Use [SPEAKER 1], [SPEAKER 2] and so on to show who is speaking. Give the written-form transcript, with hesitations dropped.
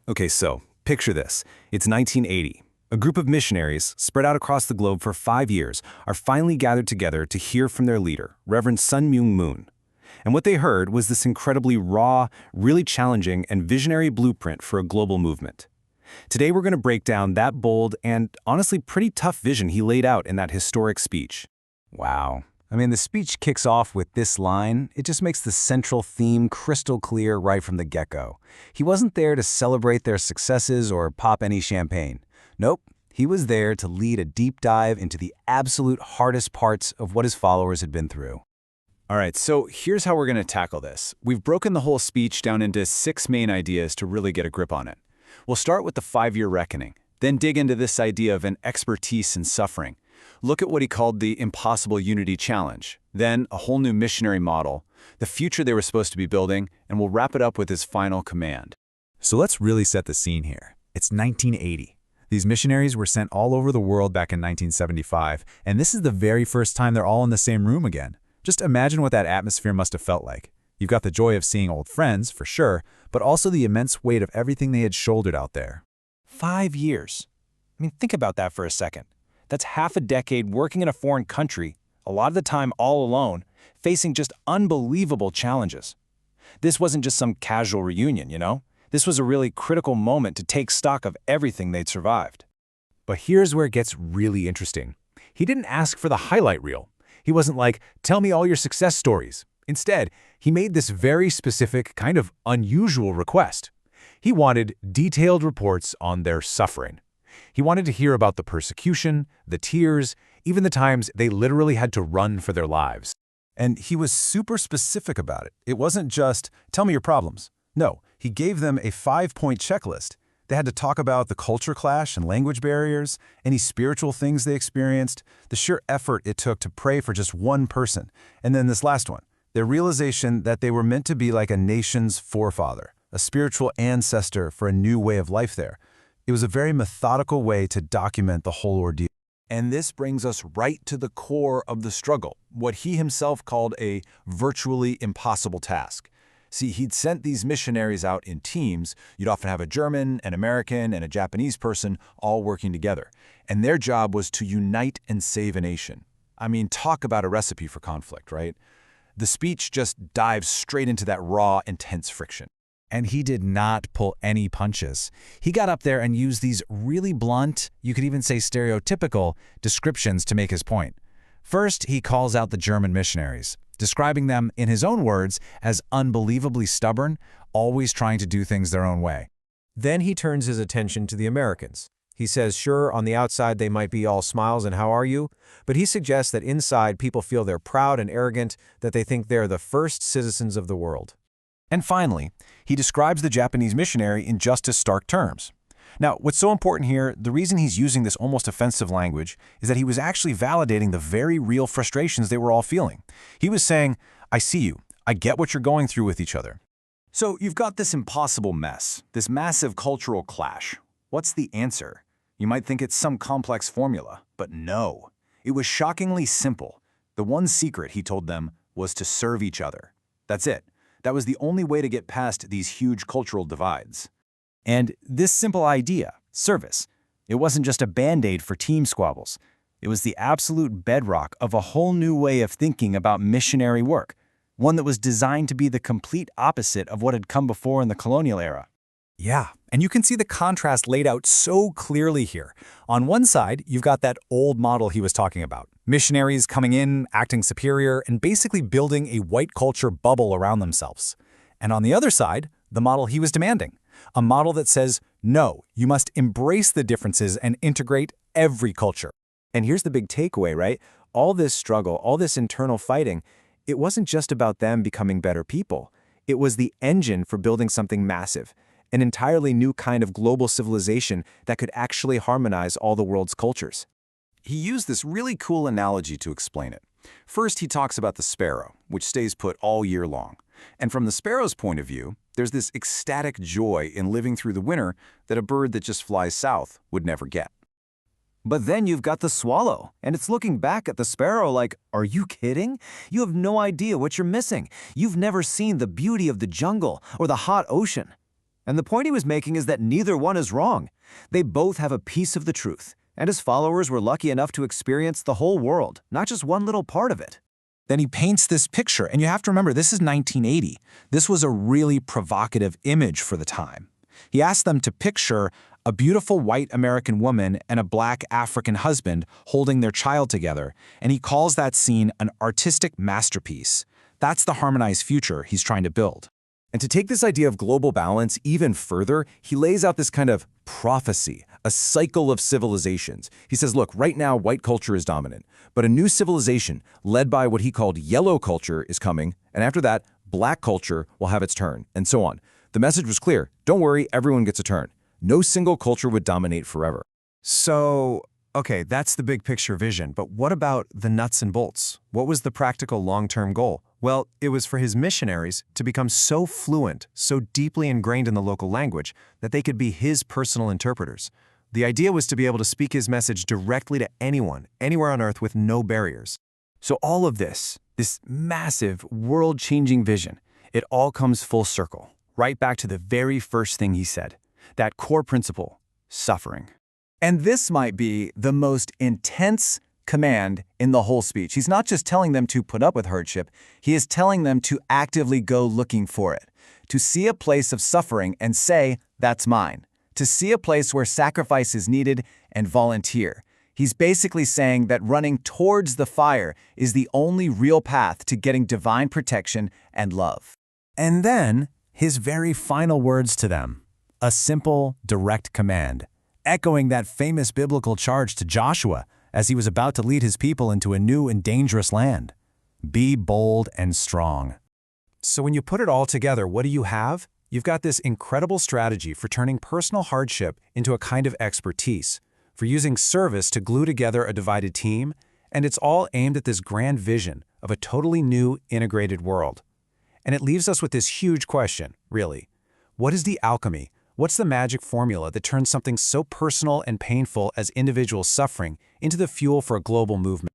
[SPEAKER 1] Okay, so picture this. It's 1980. A group of missionaries, spread out across the globe for 5 years, are finally gathered together to hear from their leader, Reverend Sun Myung Moon. And what they heard was this incredibly raw, really challenging, and visionary blueprint for a global movement. Today we're going to break down that bold and honestly pretty tough vision he laid out in that historic speech. Wow. I mean, the speech kicks off with this line. It just makes the central theme crystal clear right from the get-go. He wasn't there to celebrate their successes or pop any champagne. Nope, he was there to lead a deep dive into the absolute hardest parts of what his followers had been through.
[SPEAKER 2] All right, so here's how we're going to tackle this. We've broken the whole speech down into 6 main ideas to really get a grip on it. We'll start with the 5-year reckoning, then dig into this idea of an expertise in suffering. Look at what he called the impossible unity challenge, then a whole new missionary model, the future they were supposed to be building, and we'll wrap it up with his final command.
[SPEAKER 3] So let's really set the scene here. It's 1980. These missionaries were sent all over the world back in 1975, and this is the very first time they're all in the same room again. Just imagine what that atmosphere must have felt like. You've got the joy of seeing old friends, for sure, but also the immense weight of everything they had shouldered out there.
[SPEAKER 1] 5 years. I mean, think about that for a second. That's half a decade working in a foreign country, a lot of the time all alone, facing just unbelievable challenges. This wasn't just some casual reunion, you know? This was a really critical moment to take stock of everything they'd survived.
[SPEAKER 3] But here's where it gets really interesting. He didn't ask for the highlight reel. He wasn't like, tell me all your success stories. Instead, he made this very specific, kind of unusual request. He wanted detailed reports on their suffering. He wanted to hear about the persecution, the tears, even the times they literally had to run for their lives.
[SPEAKER 4] And he was super specific about it. It wasn't just, tell me your problems. No, he gave them a 5-point checklist. They had to talk about the culture clash and language barriers, any spiritual things they experienced, the sheer effort it took to pray for just one person, and then this last one, their realization that they were meant to be like a nation's forefather, a spiritual ancestor for a new way of life there. It was a very methodical way to document the whole ordeal.
[SPEAKER 5] And this brings us right to the core of the struggle, what he himself called a virtually impossible task. See, he'd sent these missionaries out in teams. You'd often have a German, an American, and a Japanese person all working together. And their job was to unite and save a nation. I mean, talk about a recipe for conflict, right? The speech just dives straight into that raw, intense friction.
[SPEAKER 3] And he did not pull any punches. He got up there and used these really blunt, you could even say stereotypical, descriptions to make his point. First, he calls out the German missionaries, describing them, in his own words, as unbelievably stubborn, always trying to do things their own way.
[SPEAKER 6] Then he turns his attention to the Americans. He says, sure, on the outside they might be all smiles and how are you, but he suggests that inside people feel they're proud and arrogant, that they think they're the first citizens of the world.
[SPEAKER 1] And finally, he describes the Japanese missionary in just as stark terms. Now, what's so important here, the reason he's using this almost offensive language is that he was actually validating the very real frustrations they were all feeling. He was saying, I see you. I get what you're going through with each other.
[SPEAKER 5] So you've got this impossible mess, this massive cultural clash. What's the answer? You might think it's some complex formula, but no. It was shockingly simple. The one secret, he told them, was to serve each other. That's it. That was the only way to get past these huge cultural divides.
[SPEAKER 1] And this simple idea, service, it wasn't just a band-aid for team squabbles. It was the absolute bedrock of a whole new way of thinking about missionary work, one that was designed to be the complete opposite of what had come before in the colonial era.
[SPEAKER 3] Yeah, and you can see the contrast laid out so clearly here. On one side, you've got that old model he was talking about. Missionaries coming in, acting superior, and basically building a white culture bubble around themselves. And on the other side, the model he was demanding. A model that says, no, you must embrace the differences and integrate every culture.
[SPEAKER 6] And here's the big takeaway, right? All this struggle, all this internal fighting, it wasn't just about them becoming better people. It was the engine for building something massive, an entirely new kind of global civilization that could actually harmonize all the world's cultures.
[SPEAKER 5] He used this really cool analogy to explain it. First, he talks about the sparrow, which stays put all year long. And from the sparrow's point of view, there's this ecstatic joy in living through the winter that a bird that just flies south would never get.
[SPEAKER 7] But then you've got the swallow, and it's looking back at the sparrow like, are you kidding? You have no idea what you're missing. You've never seen the beauty of the jungle or the hot ocean. And the point he was making is that neither one is wrong. They both have a piece of the truth, and his followers were lucky enough to experience the whole world, not just one little part of it.
[SPEAKER 1] Then he paints this picture, and you have to remember, this is 1980. This was a really provocative image for the time. He asked them to picture a beautiful white American woman and a black African husband holding their child together, and he calls that scene an artistic masterpiece. That's the harmonized future he's trying to build. And to take this idea of global balance even further, he lays out this kind of prophecy, a cycle of civilizations. He says, look, right now white culture is dominant, but a new civilization led by what he called yellow culture is coming, and after that, black culture will have its turn, and so on. The message was clear. Don't worry, everyone gets a turn. No single culture would dominate forever.
[SPEAKER 6] So, okay, that's the big picture vision, but what about the nuts and bolts? What was the practical long-term goal? Well, it was for his missionaries to become so fluent, so deeply ingrained in the local language, that they could be his personal interpreters. The idea was to be able to speak his message directly to anyone, anywhere on Earth with no barriers.
[SPEAKER 7] So all of this massive, world-changing vision, it all comes full circle, right back to the very first thing he said, that core principle, suffering. And this might be the most intense command in the whole speech. He's not just telling them to put up with hardship, he is telling them to actively go looking for it, to see a place of suffering and say, that's mine, to see a place where sacrifice is needed and volunteer. He's basically saying that running towards the fire is the only real path to getting divine protection and love.
[SPEAKER 3] And then, his very final words to them, a simple, direct command, echoing that famous biblical charge to Joshua as he was about to lead his people into a new and dangerous land. Be bold and strong. So when you put it all together, what do you have? You've got this incredible strategy for turning personal hardship into a kind of expertise, for using service to glue together a divided team, and it's all aimed at this grand vision of a totally new, integrated world. And it leaves us with this huge question, really. What is the alchemy? What's the magic formula that turns something so personal and painful as individual suffering into the fuel for a global movement?